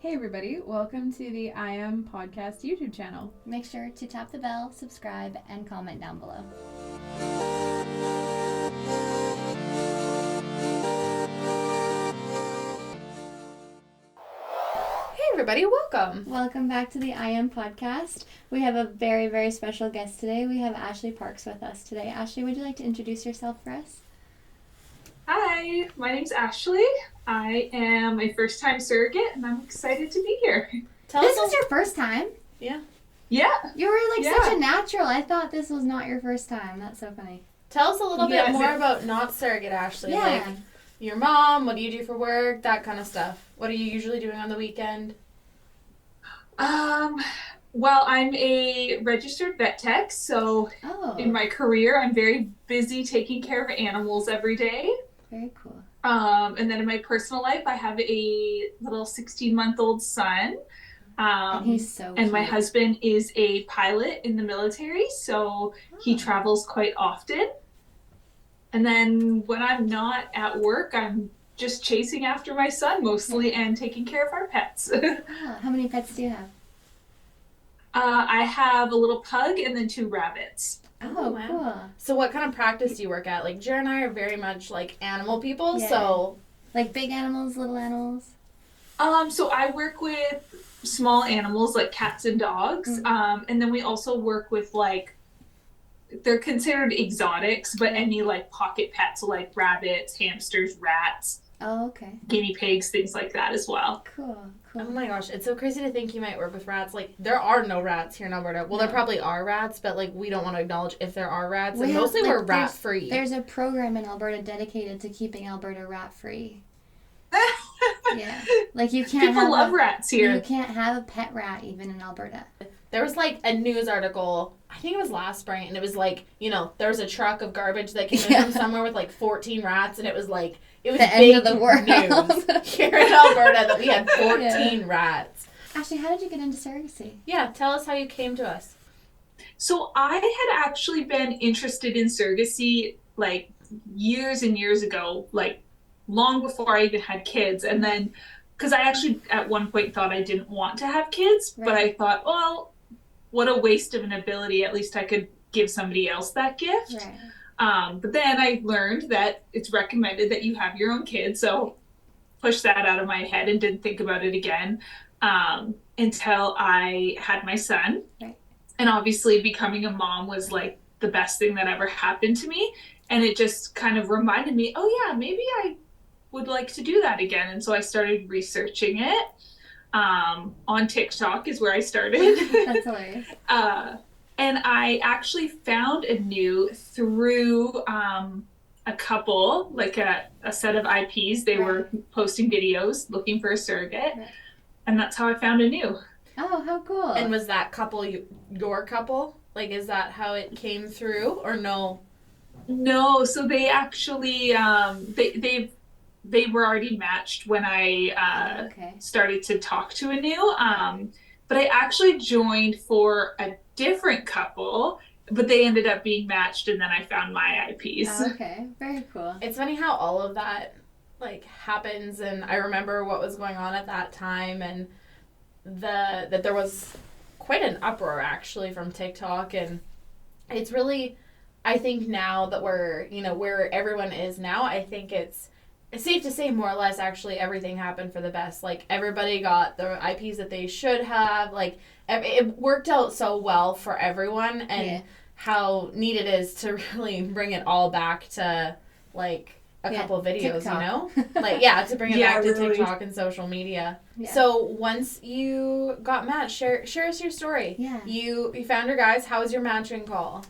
Hey everybody, welcome to the IAM Podcast YouTube channel. Make sure to tap the bell, subscribe, and comment down below. Hey everybody, welcome. Welcome back to the IAM Podcast. We have a very, very special guest today. We have Ashley Parks with us today. Ashley, would you like to introduce yourself for us? Hi, my name's Ashley. I am a first-time surrogate, and I'm excited to be here. This is your first time? Yeah. Yeah. You were such a natural. I thought this was not your first time. That's so funny. Tell us a little bit more about not surrogate, Ashley. Yeah. Like your mom, what do you do for work, that kind of stuff. What are you usually doing on the weekend? Well, I'm a registered vet tech, so in my career, I'm very busy taking care of animals every day. Very cool. And then in my personal life, I have a little 16-month-old son. And he's so cute. And my husband is a pilot in the military, so he travels quite often. And then when I'm not at work, I'm just chasing after my son mostly and taking care of our pets. How many pets do you have? I have a little pug and then 2 rabbits. Oh, wow. Cool. So what kind of practice do you work at? Like, Jer and I are very much like animal people, Yeah. so... Like big animals, little animals? So I work with small animals like cats and dogs. And then we also work with they're considered exotics, but any pocket pets, so like rabbits, hamsters, rats. Oh, okay. Guinea pigs, things like that as well. Cool. Oh my gosh, it's so crazy to think you might work with rats. Like, there are no rats here in Alberta. Well, there probably are rats, but we don't want to acknowledge if there are rats. And mostly we're rat-free. There's a program in Alberta dedicated to keeping Alberta rat-free. Yeah. You can't People love rats here. You can't have a pet rat even in Alberta. There was a news article, I think it was last spring, and it was there was a truck of garbage that came in from somewhere with 14 rats, and it was it was the big end of the world news here in Alberta that we had 14 rats. Ashley, how did you get into surrogacy? Yeah, tell us how you came to us. So I had actually been interested in surrogacy years and years ago, long before I even had kids. And then, because I actually at one point thought I didn't want to have kids, but I thought, well, what a waste of an ability. At least I could give somebody else that gift. Right. But then I learned that it's recommended that you have your own kids. So pushed that out of my head and didn't think about it again until I had my son. Right. And obviously becoming a mom was the best thing that ever happened to me. And it just kind of reminded me, oh yeah, maybe I would like to do that again. And so I started researching it. On TikTok is where I started. That's hilarious. And I actually found a new through a couple, a set of IPs. They were posting videos looking for a surrogate. Right. And that's how I found a new. Oh, how cool. And was that couple your couple? Is that how it came through or no? No, so they actually, they were already matched when I started to talk to a new. But I actually joined for a different couple, but they ended up being matched, and then I found my IPs. Oh, okay, very cool. It's funny how all of that happens, and I remember what was going on at that time, and that there was quite an uproar actually from TikTok, and it's really, I think now that we're where everyone is now, I think it's safe to say more or less actually everything happened for the best. Everybody got the IPs that they should have. It worked out so well for everyone, and how neat it is to really bring it all back to a couple of videos, TikTok. To bring it back to TikTok and social media. Yeah. So once you got matched, share us your story. Yeah. You found your guys. How was your matching call?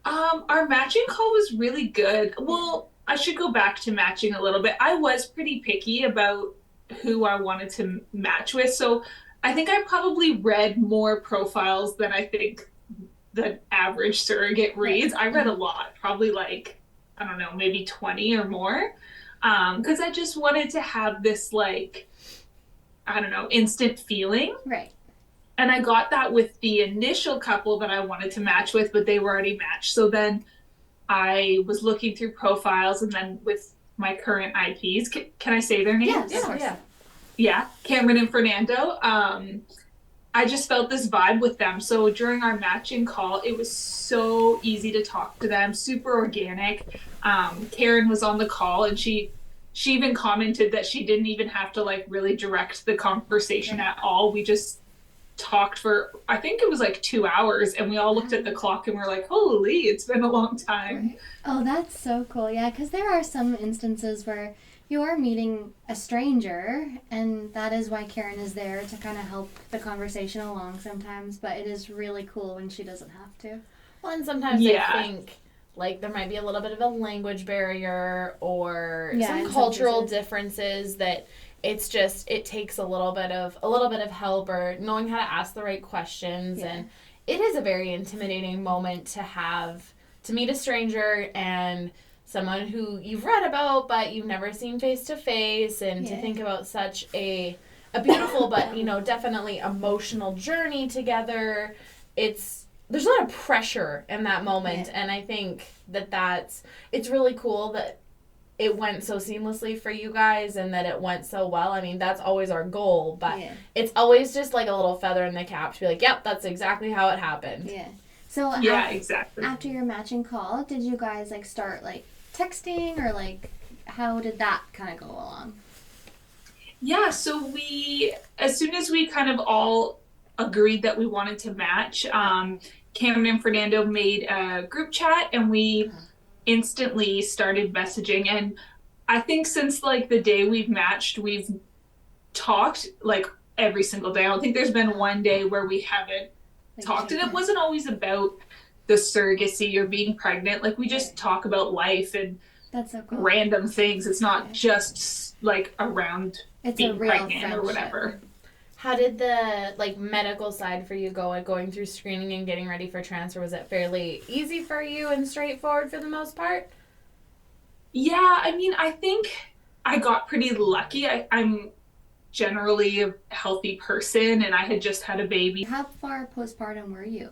Our matching call was really good. Well, I should go back to matching a little bit. I was pretty picky about who I wanted to match with. So I think I probably read more profiles than I think the average surrogate reads. I read a lot, probably I don't know, maybe 20 or more. Because I just wanted to have this I don't know, instant feeling. Right. And I got that with the initial couple that I wanted to match with, but they were already matched. So then I was looking through profiles, and then with my current IPs, can I say their names? Yes, of course. Cameron and Fernando. I just felt this vibe with them. So during our matching call, it was so easy to talk to them, super organic. Karen was on the call, and she even commented that she didn't even have to like really direct the conversation at all. We just talked for, I think it was like 2 hours, and we all looked at the clock and we're like, holy, it's been a long time. Oh, that's so cool. Yeah, because there are some instances where you are meeting a stranger, and that is why Karen is there, to kind of help the conversation along sometimes, but it is really cool when she doesn't have to. Well, and sometimes I think like there might be a little bit of a language barrier or some cultural differences that it's just, it takes a little bit of help or knowing how to ask the right questions. And it is a very intimidating moment to meet a stranger and someone who you've read about but you've never seen face to face, and to think about such a beautiful but definitely emotional journey together. There's a lot of pressure in that moment, and I think it's really cool that it went so seamlessly for you guys and that it went so well. I mean, that's always our goal, but it's always just like a little feather in the cap to be like, yep, that's exactly how it happened. Yeah. So exactly. After your matching call, did you guys like start like texting, or like how did that kind of go along? Yeah, so as soon as we kind of all agreed that we wanted to match, Cameron and Fernando made a group chat, and we instantly started messaging. And I think since like the day we've matched, we've talked like every single day. I don't think there's been one day where we haven't talked, and it wasn't always about the surrogacy or being pregnant. Like we just talk about life and that's so cool. Random things. It's not just like around being pregnant friendship. Or whatever. How did the like medical side for you go, going through screening and getting ready for transfer? Was it fairly easy for you and straightforward for the most part? Yeah, I mean, I think I got pretty lucky. I'm generally a healthy person, and I had just had a baby. How far postpartum were you?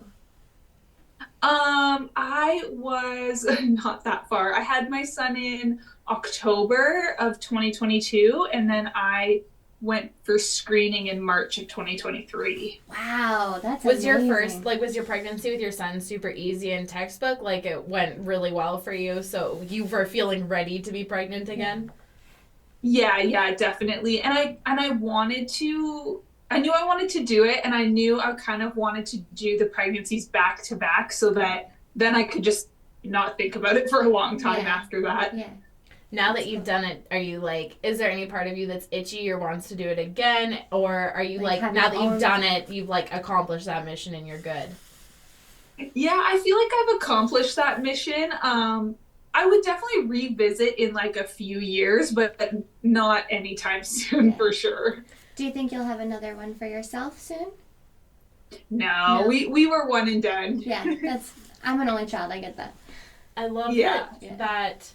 I was not that far. I had my son in October of 2022, and then I went for screening in March of 2023. Wow, that's was amazing. Was your pregnancy with your son super easy and textbook? Like it went really well for you, so you were feeling ready to be pregnant again? Yeah, definitely. And I wanted to, I knew I wanted to do it, and I knew I kind of wanted to do the pregnancies back to back so that then I could just not think about it for a long time after that. Yeah. Now that you've done it, are you like, is there any part of you that's itchy or wants to do it again? Or are you like now that you've done it, you've like accomplished that mission and you're good? Yeah, I feel like I've accomplished that mission. I would definitely revisit in like a few years, but not anytime soon for sure. Do you think you'll have another one for yourself soon? No. We were one and done. Yeah, I'm an only child, I get that. I love that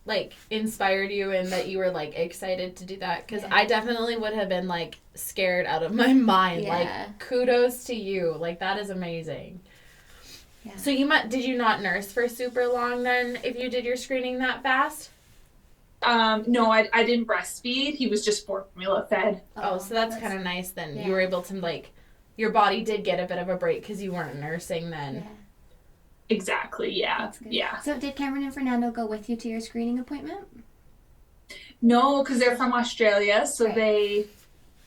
like inspired you and that you were like excited to do that, because I definitely would have been like scared out of my mind. Like kudos to you, like that is amazing. So did you not nurse for super long then if you did your screening that fast? No, I didn't breastfeed. He was just formula fed. Oh, so that's kind of nice then. You were able to like, your body did get a bit of a break because you weren't nursing then. Exactly, yeah. Yeah. So did Cameron and Fernando go with you to your screening appointment? No, because they're from Australia, so they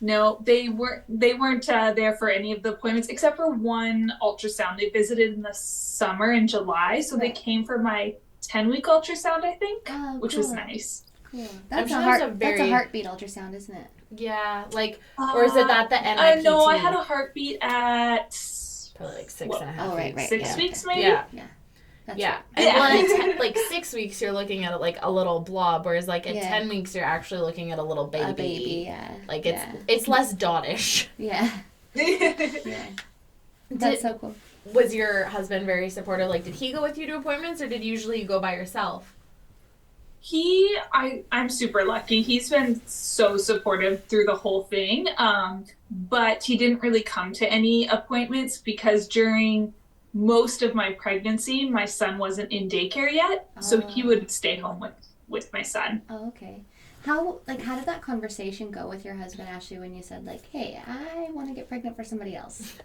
weren't there for any of the appointments except for one ultrasound. They visited in the summer in July, so they came for my 10-week ultrasound, I think, which was nice. Cool. That's a heartbeat ultrasound, isn't it? Yeah, like, or is it at the NIPT? No, I had a heartbeat at probably like 6.5 weeks. Right. 6 weeks maybe? Yeah. And like 6 weeks, you're looking at like a little blob, whereas like at 10 weeks, you're actually looking at a little baby. A baby, Like it's less dottish. Yeah. That's so cool. Was your husband very supportive? Like, did he go with you to appointments, or did usually you go by yourself? I'm super lucky. He's been so supportive through the whole thing. But he didn't really come to any appointments because during most of my pregnancy, my son wasn't in daycare yet. So he would stay home with my son. Oh, okay. How did that conversation go with your husband, Ashley, when you said, like, hey, I want to get pregnant for somebody else?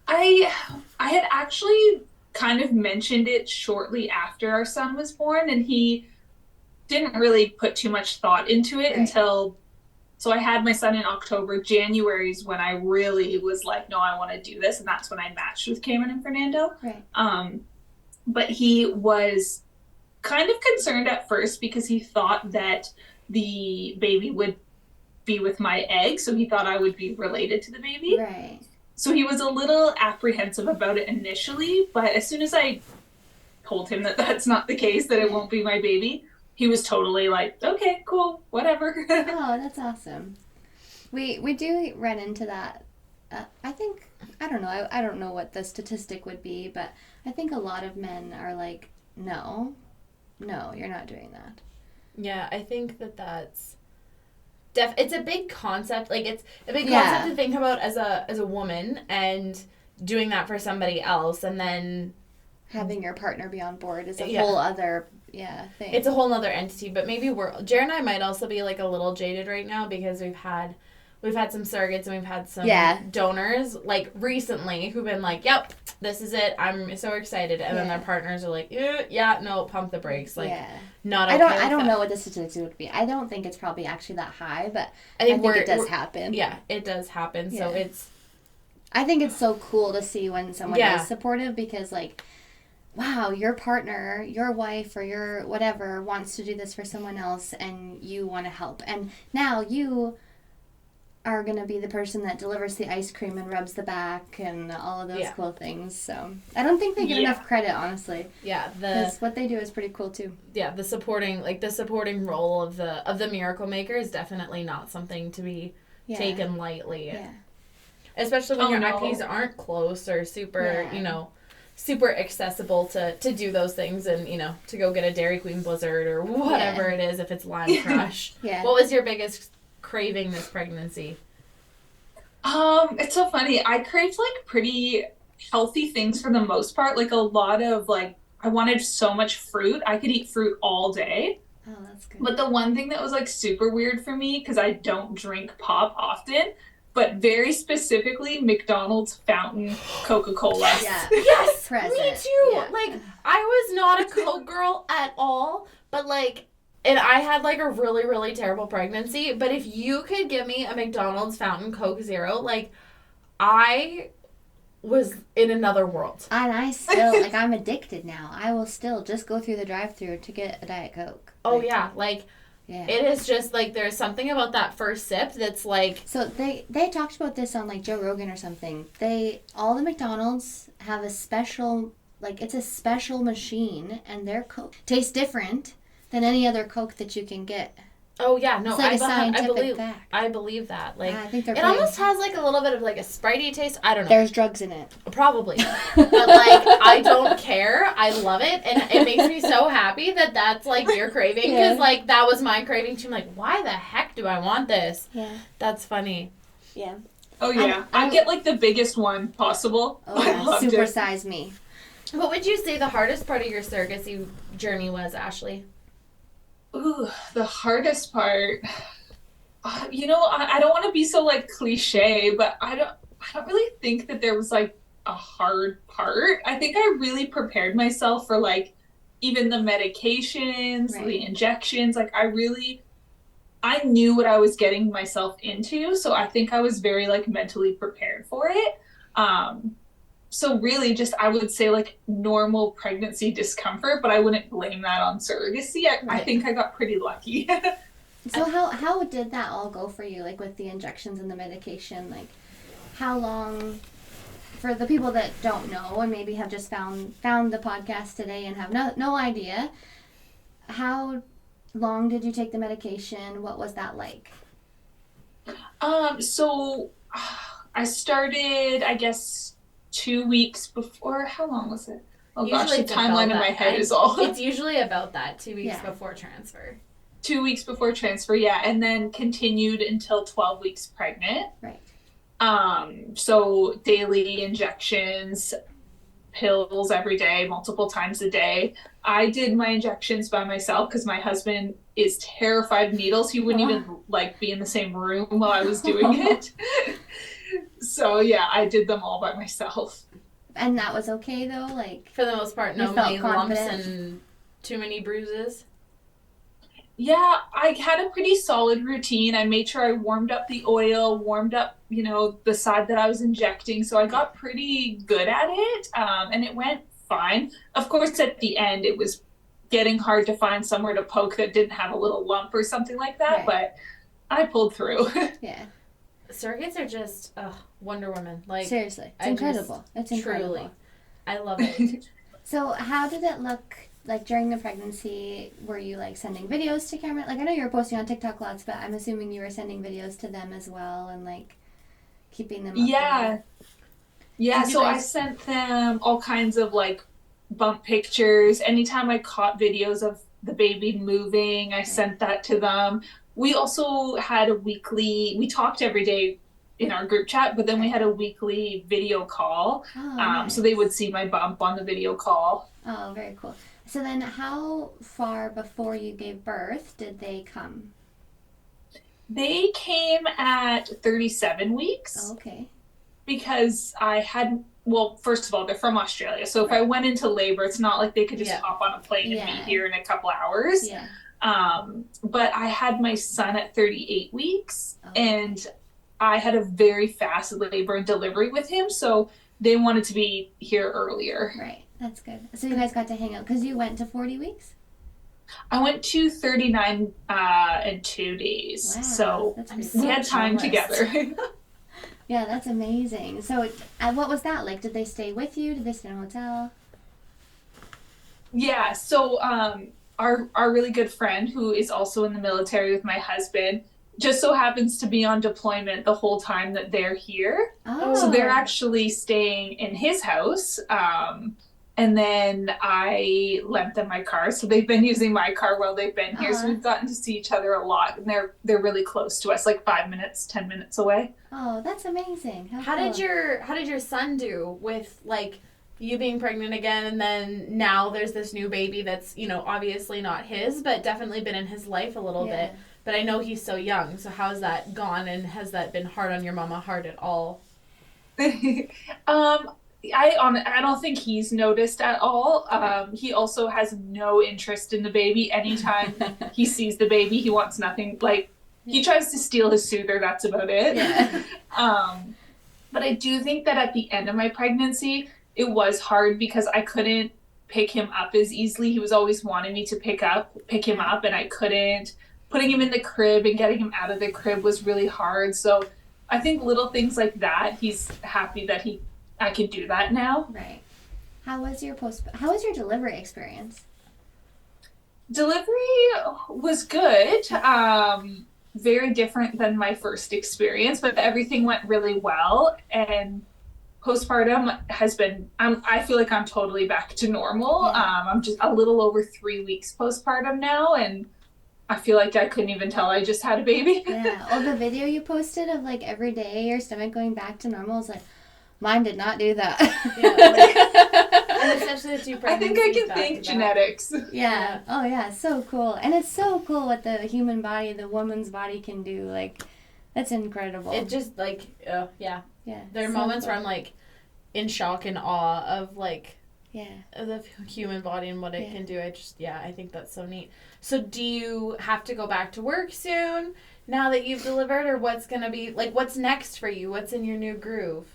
I had actually kind of mentioned it shortly after our son was born, and he didn't really put too much thought into it until, so I had my son in October. January is when I really was like, no, I want to do this, and that's when I matched with Cameron and Fernando. Right. But he was kind of concerned at first because he thought that the baby would be with my egg, so he thought I would be related to the baby. Right. So he was a little apprehensive about it initially, but as soon as I told him that that's not the case, that it won't be my baby, he was totally like, okay, cool, whatever. Oh, that's awesome. We do run into that. I think, I don't know, I don't know what the statistic would be, but I think a lot of men are like, no, you're not doing that. Yeah, I think that's it's a big concept. Like, it's a big concept to think about as a woman, and doing that for somebody else, and then having your partner be on board is a whole other thing. It's a whole other entity. But maybe Jared and I might also be like a little jaded right now because we've had some surrogates and we've had some donors like recently who've been like, yep, this is it, I'm so excited, and then their partners are like, no, pump the brakes, like not okay. I don't know what the statistics would be. I don't think it's probably actually that high, but I think it does happen. Yeah, it does happen. So I think it's so cool to see when someone is supportive, because like, wow, your partner, your wife, or your whatever wants to do this for someone else, and you want to help, and now you are going to be the person that delivers the ice cream and rubs the back and all of those cool things. So I don't think they get enough credit, honestly. Yeah, because what they do is pretty cool too. Yeah, the supporting role of the miracle maker is definitely not something to be taken lightly. Yeah. Especially when your IPs aren't close or super, super accessible to do those things, and to go get a Dairy Queen Blizzard or whatever it is, if it's Lime Crush. What was your biggest craving this pregnancy? It's so funny. I craved like pretty healthy things for the most part. Like a lot of like, I wanted so much fruit. I could eat fruit all day. Oh, that's good. But the one thing that was like super weird for me, because I don't drink pop often, but very specifically McDonald's fountain Coca-Cola. Yeah. Yes, present. Me too. Yeah. Like, I was not a Coke girl at all, but like, and I had like a really, really terrible pregnancy, but if you could give me a McDonald's fountain Coke Zero, like, I was in another world. And I still, like, I'm addicted now. I will still just go through the drive-thru to get a Diet Coke. Oh, yeah. Like, it is just, like, there's something about that first sip that's, like... So, they talked about this on, like, Joe Rogan or something. All the McDonald's have a special, like, it's a special machine, and their Coke tastes different than any other Coke that you can get. Oh, yeah. No, it's like a scientific fact. I believe that. Like, I think it almost has, like, a little bit of, like, a Spritey taste. I don't know. There's drugs in it. Probably. But, like, I don't care. I love it. And it makes me so happy that that's, like, your craving. Because, like, that was my craving, too. I'm like, why the heck do I want this? Yeah. That's funny. Yeah. Oh, yeah. I get, like, the biggest one possible. Oh, yeah. Supersize me. What would you say the hardest part of your surrogacy journey was, Ashley? Ooh, the hardest part. I don't want to be so like cliche, but I don't really think that there was like a hard part. I think I really prepared myself for like even the medications, the injections. Like I knew what I was getting myself into, so I think I was very like mentally prepared for it. So really just, I would say like normal pregnancy discomfort, but I wouldn't blame that on surrogacy. I think I got pretty lucky. So how did that all go for you? Like with the injections and the medication, like how long, for the people that don't know and maybe have just found the podcast today and have no idea, how long did you take the medication? What was that like? So I started, I guess, 2 weeks before. How long was it? Oh usually gosh, the timeline in my head is all. It's usually about that, 2 weeks before transfer. 2 weeks before transfer, yeah, and then continued until 12 weeks pregnant. Right. So daily injections, pills every day, multiple times a day. I did my injections by myself because my husband is terrified of needles. He wouldn't even like be in the same room while I was doing it. So yeah, I did them all by myself. And that was okay though, like For the most part, no you felt many lumps confident? and too many bruises. Yeah, I had a pretty solid routine. I made sure I warmed up the oil, warmed up, the side that I was injecting. So I got pretty good at it, and it went fine. Of course, at the end, it was getting hard to find somewhere to poke that didn't have a little lump or something like that, Right. but I pulled through. Yeah. Surrogates are just Wonder Woman. Like Seriously. It's I incredible. It's incredible. Truly, I love it. So how did it look like during the pregnancy? Were you like sending videos to Cameron? Like I know you were posting on TikTok lots, but I'm assuming you were sending videos to them as well and like keeping them updated. Yeah, Did you so I guys- sent them all kinds of like bump pictures. Anytime I caught videos of the baby moving, I sent that to them. We also had we talked every day in our group chat, but then we had a weekly video call. Oh, So they nice. would see my bump on the video call. Oh, very cool. So then how far before you gave birth did they come? They came at 37 weeks. Oh, okay. Because I had, well, first of all, they're from Australia. So if I went into labor, it's not like they could just hop on a plane and be here in a couple hours. Yeah. But I had my son at 38 weeks Oh. and I had a very fast labor and delivery with him. So they wanted to be here earlier. Right. That's good. So you guys got to hang out because you went to 40 weeks? I went to 39 and 2 days. Wow. So That's I'm pretty so we had time jealous. together. Yeah, that's amazing. So what was that like? Did they stay with you? Did they stay in a hotel? Yeah, so our really good friend who is also in the military with my husband just so happens to be on deployment the whole time that they're here. Oh. So they're actually staying in his house. And then I lent them my car. So they've been using my car while they've been here. So we've gotten to see each other a lot. And they're really close to us, like 5 minutes, 10 minutes away. Oh, that's amazing. How did your son do with like you being pregnant again, and then now there's this new baby that's obviously not his, but definitely been in his life a little bit. But I know he's so young. So how's that gone, and has that been hard on your mama? Hard at all? I don't think he's noticed at all. He also has no interest in the baby. Anytime he sees the baby, he wants nothing. Like, he tries to steal his soother. That's about it. Yeah. But I do think that at the end of my pregnancy, it was hard because I couldn't pick him up as easily. He was always wanting me to pick him up, and I couldn't. Putting him in the crib and getting him out of the crib was really hard. So I think little things like that, he's happy that I can do that now. Right. How was your delivery experience? Delivery was good. Very different than my first experience, but everything went really well. And postpartum has been, I feel like I'm totally back to normal. Yeah. I'm just a little over 3 weeks postpartum now, and I feel like I couldn't even tell I just had a baby. Yeah. Oh, the video you posted of like every day your stomach going back to normal is like, mine did not do that. And especially the two I think I can thank genetics. Yeah. Oh, yeah. So cool. And it's so cool what the human body, the woman's body can do. Like, that's incredible. It just like, yeah. Yeah. There are so moments cool. where I'm like in shock and awe of like Yeah. the human body and what it Yeah. can do. I think that's so neat. So do you have to go back to work soon now that you've delivered, or what's going to be like, what's next for you? What's in your new groove?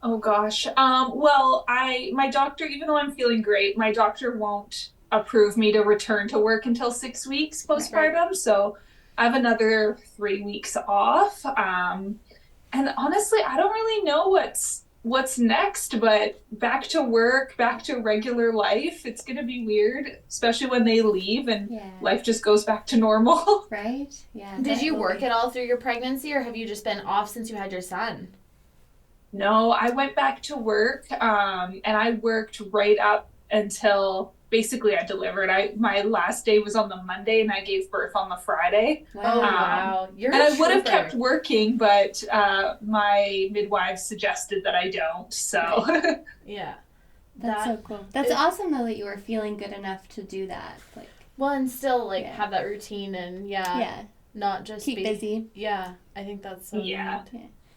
Oh gosh. Well, my doctor, even though I'm feeling great, my doctor won't approve me to return to work until 6 weeks postpartum. So I have another 3 weeks off. And honestly, I don't really know what's next, but back to work, back to regular life. It's going to be weird, especially when they leave and life just goes back to normal. Right? Yeah. Did you work definitely. at all through your pregnancy, or have you just been off since you had your son? No, I went back to work, and I worked right up until basically I delivered. My last day was on the Monday, and I gave birth on the Friday. Wow. Oh, wow. You're And a I would have trooper. kept working, but my midwife suggested that I don't. So Yeah. That's so cool. That's awesome, though, that you were feeling good enough to do that. Like, well, and still, like, have that routine and, not just keep busy. Yeah, I think that's so neat. Yeah.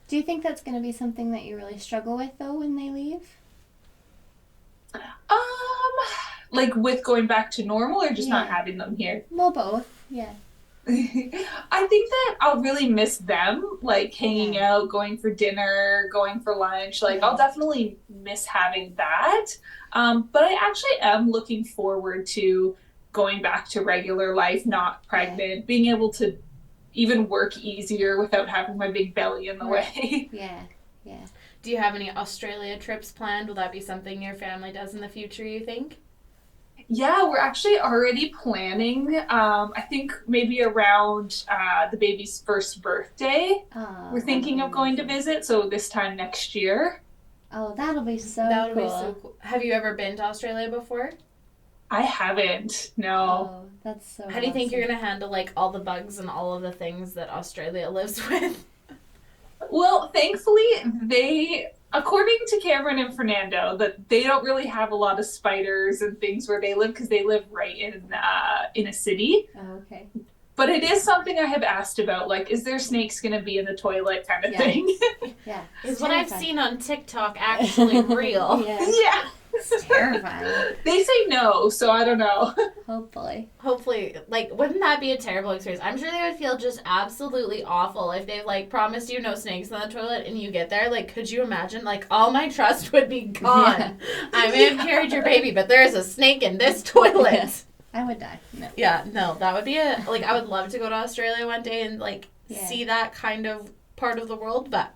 Do you think that's going to be something that you really struggle with, though, when they leave? Like with going back to normal or just not having them here? Well, both. Yeah. I think that I'll really miss them, like hanging out, going for dinner, going for lunch. Like I'll definitely miss having that. But I actually am looking forward to going back to regular life, not pregnant, being able to even work easier without having my big belly in the way. Yeah. Do you have any Australia trips planned? Will that be something your family does in the future, you think? Yeah, we're actually already planning. I think maybe around the baby's first birthday, we're thinking of going to visit. So this time next year. Oh, that'll be so cool. Have you ever been to Australia before? I haven't. No. Oh, that's so How do you think you're going to handle like all the bugs and all of the things that Australia lives with? Well, thankfully, according to Cameron and Fernando, that they don't really have a lot of spiders and things where they live because they live right in a city. Oh, okay. But it is something I have asked about, like, is there snakes going to be in the toilet kind of thing? Yeah. Is what I've seen on TikTok actually real? Yeah. It's terrifying. They say no, so I don't know. Hopefully, like, wouldn't that be a terrible experience? I'm sure they would feel just absolutely awful if they've, like, promised you no snakes in the toilet and you get there. Like, could you imagine? Like, all my trust would be gone. Yeah. I may have carried your baby, but there is a snake in this toilet. Yeah. I would die. No. Yeah, no, that would be I would love to go to Australia one day and, like, see that kind of part of the world. But,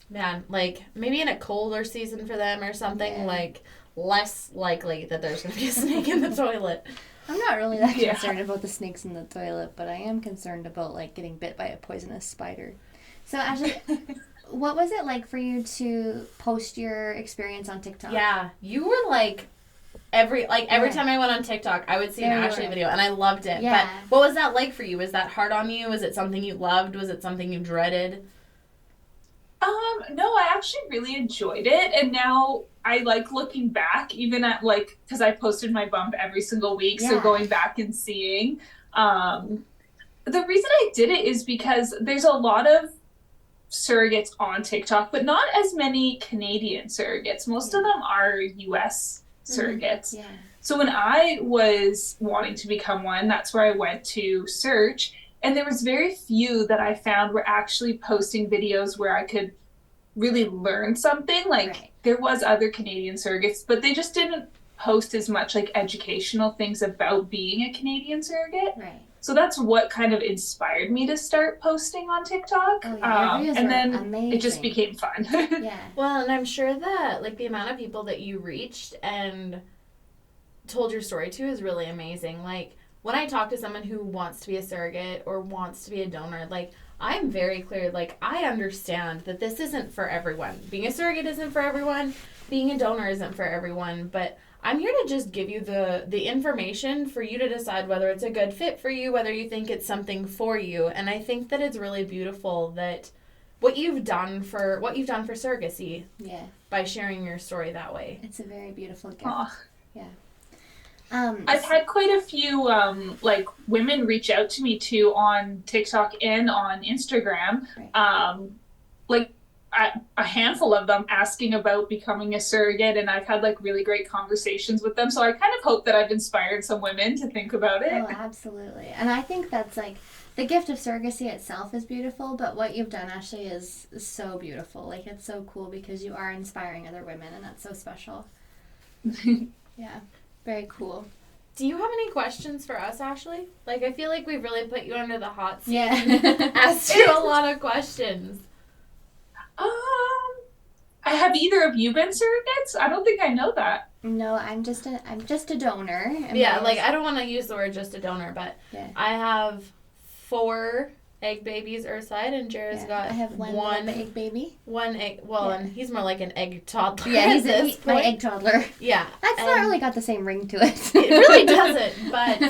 man, like, maybe in a colder season for them or something, like, less likely that there's going to be a snake in the toilet. I'm not really that concerned about the snakes in the toilet, but I am concerned about, like, getting bit by a poisonous spider. So, Ashley, what was it like for you to post your experience on TikTok? Yeah, you were, like, every time I went on TikTok, I would see an Ashley video, and I loved it. Yeah. But what was that like for you? Was that hard on you? Was it something you loved? Was it something you dreaded? No, I actually really enjoyed it, and now I like looking back, even at like, because I posted my bump every single week, so going back and seeing. The reason I did it is because there's a lot of surrogates on TikTok, but not as many Canadian surrogates. Most of them are U.S. surrogates. Yeah. So when I was wanting to become one, that's where I went to search. And there was very few that I found were actually posting videos where I could really learn something. Like there was other Canadian surrogates, but they just didn't post as much like educational things about being a Canadian surrogate. Right. So that's what kind of inspired me to start posting on TikTok. Oh, yeah. And then amazing. It just became fun. Yeah. Well, and I'm sure that like the amount of people that you reached and told your story to is really amazing. Like when I talk to someone who wants to be a surrogate or wants to be a donor, like I'm very clear, like I understand that this isn't for everyone. Being a surrogate isn't for everyone. Being a donor isn't for everyone. But I'm here to just give you the information for you to decide whether it's a good fit for you, whether you think it's something for you. And I think that it's really beautiful that what you've done for surrogacy. Yeah. By sharing your story that way. It's a very beautiful gift. Aww. Yeah. I've had quite a few like women reach out to me too on TikTok and on Instagram. Right. Like a handful of them asking about becoming a surrogate, and I've had like really great conversations with them. So I kind of hope that I've inspired some women to think about it. Oh, absolutely. And I think that's like the gift of surrogacy itself is beautiful, but what you've done, Ashley, is so beautiful. Like it's so cool because you are inspiring other women, and that's so special. Yeah. Very cool. Do you have any questions for us, Ashley? Like, I feel like we've really put you under the hot seat. Yeah. Asked you a lot of questions. Have either of you been surrogates? I don't think I know that. No, I'm just a donor. Yeah, like I don't want to use the word just a donor, but I have 4 egg babies Earthside, and Jared's got I have one egg baby. One egg. Well, and he's more like an egg toddler. Yeah, he's my egg toddler. Yeah, that's not really got the same ring to it. It really doesn't. But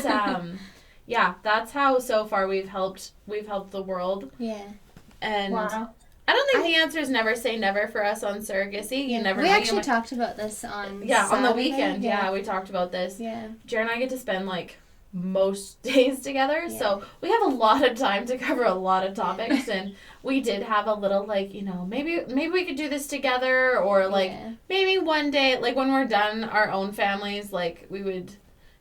yeah, that's how so far we've helped the world. Yeah. And I don't think the answer is never say never for us on surrogacy. You never We know. actually talked about this on on the Saturday. weekend. Yeah, we talked about this. Yeah. Jared and I get to spend like most days together, so we have a lot of time to cover a lot of topics, and we did have a little like, you know, maybe we could do this together, or like maybe one day, like when we're done our own families, like we would,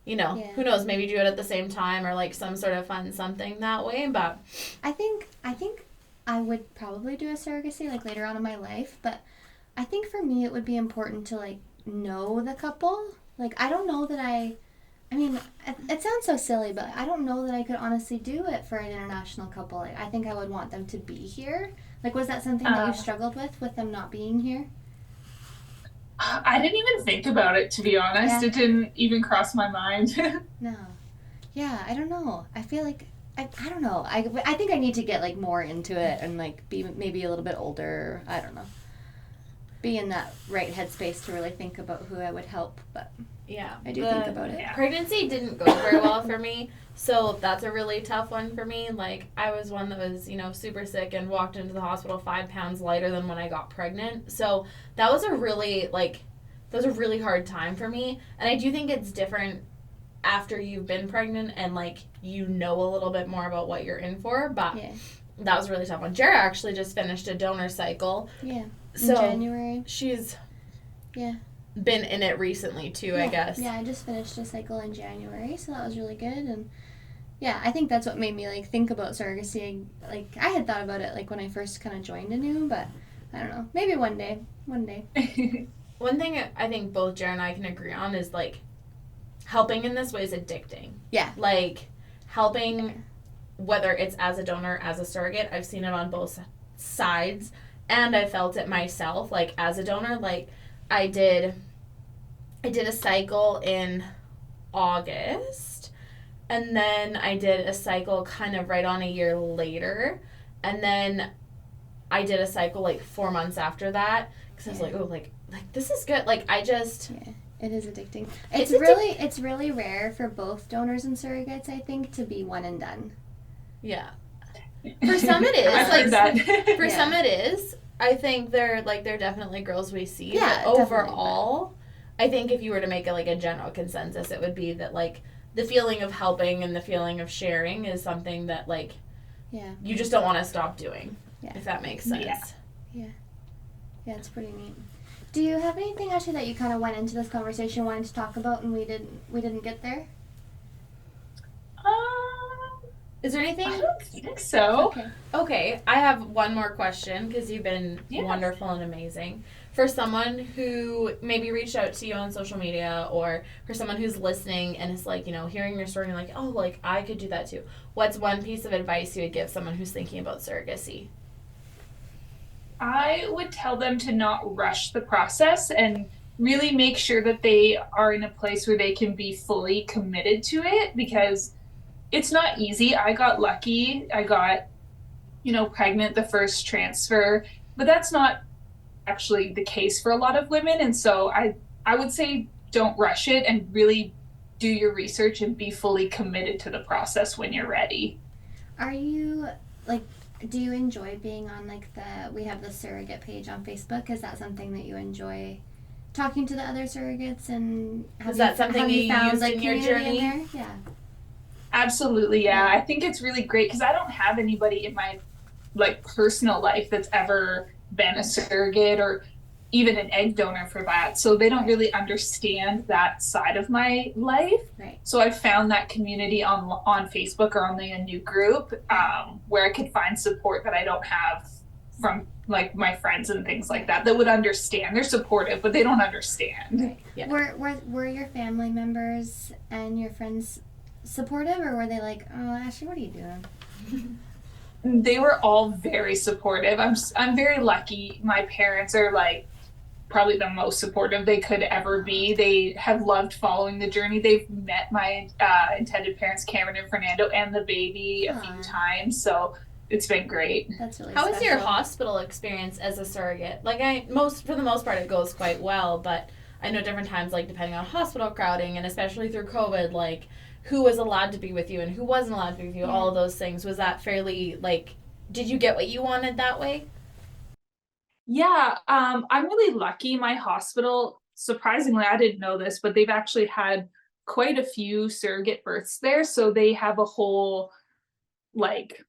you know, who knows, maybe do it at the same time, or like some sort of fun something that way. But I think I would probably do a surrogacy like later on in my life, but I think for me it would be important to like know the couple. Like I don't know that I mean, it sounds so silly, but I don't know that I could honestly do it for an international couple. Like, I think I would want them to be here. Like, was that something that you struggled with them not being here? I didn't even think about it, to be honest. It didn't even cross my mind. No. Yeah, I don't know. I feel like, I don't know. I think I need to get, like, more into it and, like, be maybe a little bit older. I don't know. Be in that right headspace to really think about who I would help, but... Yeah, I do think about it. Pregnancy didn't go very well for me, so that's a really tough one for me. Like, I was one that was, you know, super sick and walked into the hospital 5 pounds lighter than when I got pregnant. So that was a really hard time for me. And I do think it's different after you've been pregnant and, like, you know a little bit more about what you're in for. But that was a really tough one. Jara actually just finished a donor cycle. Yeah, in January. She's... Yeah. Been in it recently too, I guess. Yeah, I just finished a cycle in January, so that was really good. And yeah, I think that's what made me like think about surrogacy. Like I had thought about it like when I first kind of joined ANU, but I don't know, maybe one day. One thing I think both Jared and I can agree on is like helping in this way is addicting. Yeah. Like helping, whether it's as a donor, as a surrogate, I've seen it on both sides, and I felt it myself. Like as a donor, like I did a cycle in August, and then I did a cycle kind of right on a year later, and then I did a cycle like 4 months after that, because I was like, oh, like this is good. Like I just... Yeah, it is addicting. It's really rare for both donors and surrogates, I think, to be one and done. Yeah. For some it is. I've heard that. For some it is. I think they're definitely girls we see. Yeah, but overall, I think if you were to make it like a general consensus, it would be that like the feeling of helping and the feeling of sharing is something that like you just don't want to stop doing. Yeah. If that makes sense. Yeah, it's pretty neat. Do you have anything actually that you kind of went into this conversation wanting to talk about and we didn't get there? Is there anything? I don't think so. Okay. I have one more question because you've been wonderful and amazing. For someone who maybe reached out to you on social media, or for someone who's listening and is like, you know, hearing your story and like, oh, like I could do that too. What's one piece of advice you would give someone who's thinking about surrogacy? I would tell them to not rush the process and really make sure that they are in a place where they can be fully committed to it, because it's not easy. I got lucky. I got, you know, pregnant the first transfer, but that's not actually the case for a lot of women. And so I would say don't rush it and really do your research and be fully committed to the process when you're ready. Are you, like, do you enjoy being on, like, we have the surrogate page on Facebook? Is that something that you enjoy, talking to the other surrogates? And is that something you used in your journey? In there? Yeah. Absolutely, yeah. I think it's really great because I don't have anybody in my like personal life that's ever been a surrogate or even an egg donor for that. So they don't really understand that side of my life. Right. So I found that community on Facebook or on the ANU group where I could find support that I don't have from like my friends and things like that would understand. They're supportive, but they don't understand. Right. Yeah. Were your family members and your friends supportive, or were they like, oh, Ashley, what are you doing? They were all very supportive. I'm very lucky. My parents are like probably the most supportive they could ever be. They have loved following the journey. They've met my intended parents, Cameron and Fernando, and the baby a few times. So it's been great. That's really How special. was your hospital experience as a surrogate? Like for the most part, it goes quite well, but I know different times, like depending on hospital crowding and especially through COVID, like who was allowed to be with you and who wasn't allowed to be with you, all of those things. Was that fairly, like, did you get what you wanted that way? Yeah, I'm really lucky. My hospital, surprisingly, I didn't know this, but they've actually had quite a few surrogate births there. So they have a whole like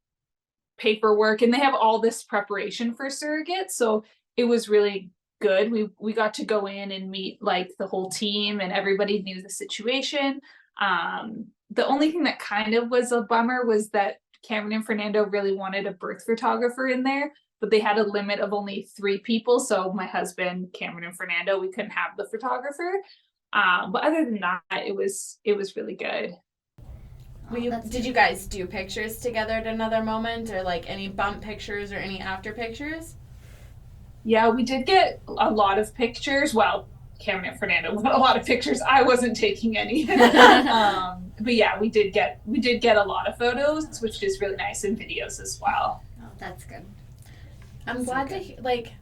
paperwork and they have all this preparation for surrogates. So it was really good. We got to go in and meet like the whole team and everybody knew the situation. The only thing that kind of was a bummer was that Cameron and Fernando really wanted a birth photographer in there, but they had a limit of only 3 people. So my husband, Cameron and Fernando, we couldn't have the photographer. But other than that, it was really good. Did you guys do pictures together at another moment, or like any bump pictures or any after pictures? Yeah, we did get a lot of pictures. Well, Cameron and Fernando got a lot of pictures. I wasn't taking any. But yeah, we did get a lot of photos, which is really nice, and videos as well. Oh, that's good. I'm glad to like.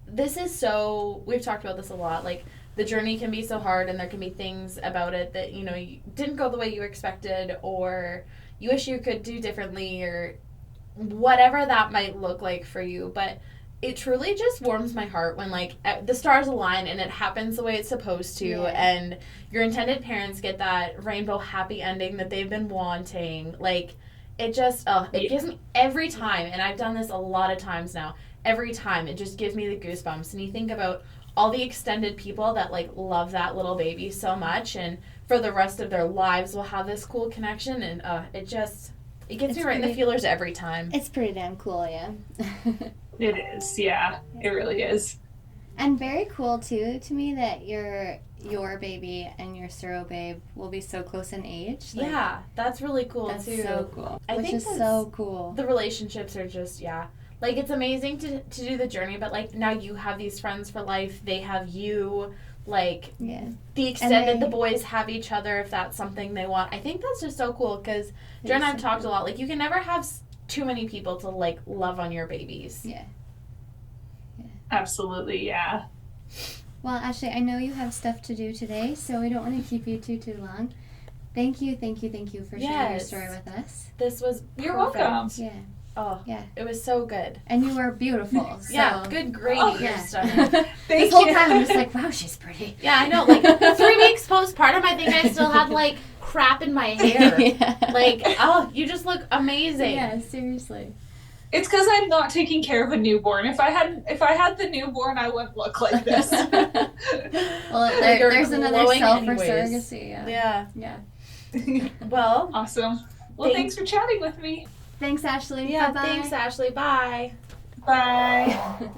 This is so. We've talked about this a lot. Like, the journey can be so hard, and there can be things about it that, you know, you didn't go the way you expected, or you wish you could do differently, or whatever that might look like for you. But it truly just warms my heart when, like, the stars align and it happens the way it's supposed to, and your intended parents get that rainbow happy ending that they've been wanting. Like, it just, it gives me every time, and I've done this a lot of times now, every time it just gives me the goosebumps. And you think about all the extended people that like love that little baby so much, and for the rest of their lives will have this cool connection, and it gets me right in the feelers every time. It's pretty damn cool, yeah. It is, yeah. It really is. And very cool too to me that your baby and your surro babe will be so close in age. Like, yeah, that's really cool that's too. That's so cool. I think is so cool. The relationships are just, like, it's amazing to do the journey, but like now you have these friends for life. They have you. Like, the extended, the boys have each other if that's something they want. I think that's just so cool, because Jen and I have talked a lot. Like, you can never have too many people to like love on your babies. Yeah. Absolutely, yeah. Well, Ashley, I know you have stuff to do today, so we don't want to keep you too long. Thank you for sharing your story with us. This was perfect. You're welcome. Yeah. Oh, yeah. It was so good. And you were beautiful. So. Yeah, good grading. You're stunning. This whole time I'm just like, wow, she's pretty. Yeah, I know. Like, 3 weeks postpartum, I think I still had, like, crap in my hair. Like, you just look amazing. Yeah, seriously. It's because I'm not taking care of a newborn. If I had the newborn, I wouldn't look like this. Well, there's another self for surrogacy. Yeah. Well. Awesome. Well, thanks for chatting with me. Thanks, Ashley. Yeah, Bye-bye. thanks, Ashley. Bye. Bye.